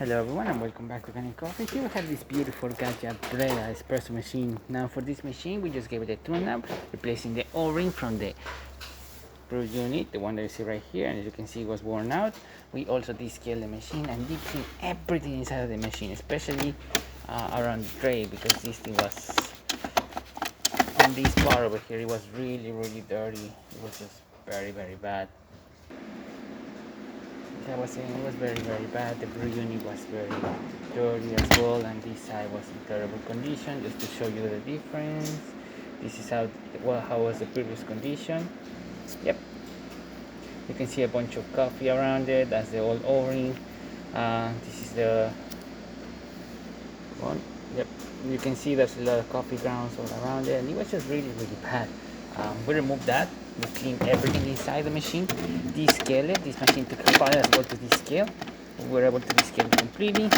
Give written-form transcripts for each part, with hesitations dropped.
Hello everyone and welcome back to Kanen Coffee. Here we have this beautiful Gaggia Espresso machine. Now for this machine we just gave it a tune-up, replacing the O-ring from the brew unit, the one that you see right here, and as you can see it was worn out. We also descaled the machine and deep cleaned everything inside of the machine, especially around the tray, because this thing was on this part over here. It was really dirty. It was just very bad. I was saying it was very bad. The brew unit was very dirty as well, and this side was in terrible condition. Just to show you the difference, this is how was the previous condition. Yep, you can see a bunch of coffee around it. That's the old O-ring. This is the one. Yep, you can see there's a lot of coffee grounds all around it, and it was just really bad. We removed that. We cleaned everything inside the machine, descaled it. This machine took a while as well to descale. We were able to descale it completely.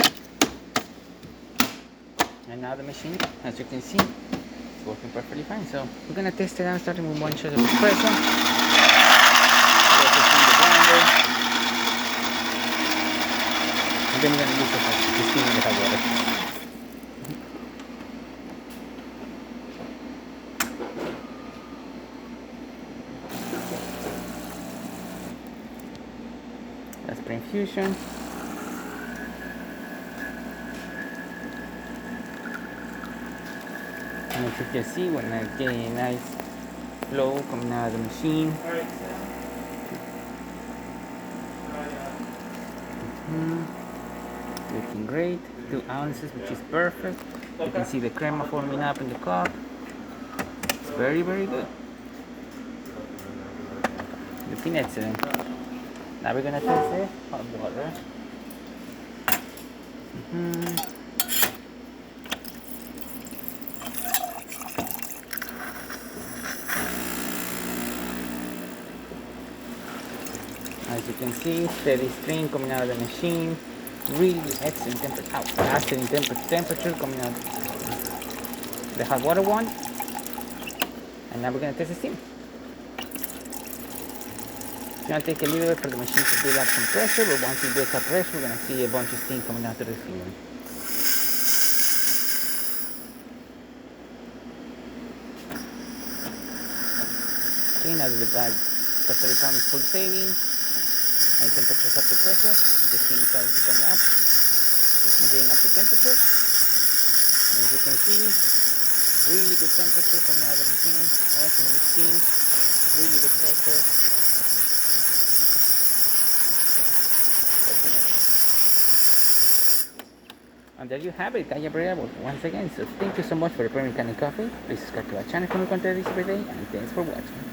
And now the machine, as you can see, is working perfectly fine. So we're gonna test it out, starting with one shot of espresso. And then we're gonna use the steam in the hot water. That's pre-infusion. And as you can see, when I get a nice flow coming out of the machine. Looking great. 2 ounces, which is perfect. You can see the crema forming up in the cup. It's very good. Looking excellent. Now we're gonna test the hot water. As you can see, steady stream coming out of the machine. Really excellent temperature coming out the hot water one. And now we're gonna test the steam. It's going to take a little bit for the machine to build up some pressure, but once it builds up pressure, we're going to see a bunch of steam coming out of the steamer. Okay, now that the bag totally comes full saving, and the temperature is up to pressure, the steam starts to come up. It's getting up to temperature. And as you can see, really good temperature coming out of the machine, excellent steam, really good pressure. And there you have it, Gaggia variable once again. So thank you so much for preparing Kanen Coffee. Please subscribe to our channel for more content every day, and thanks for watching.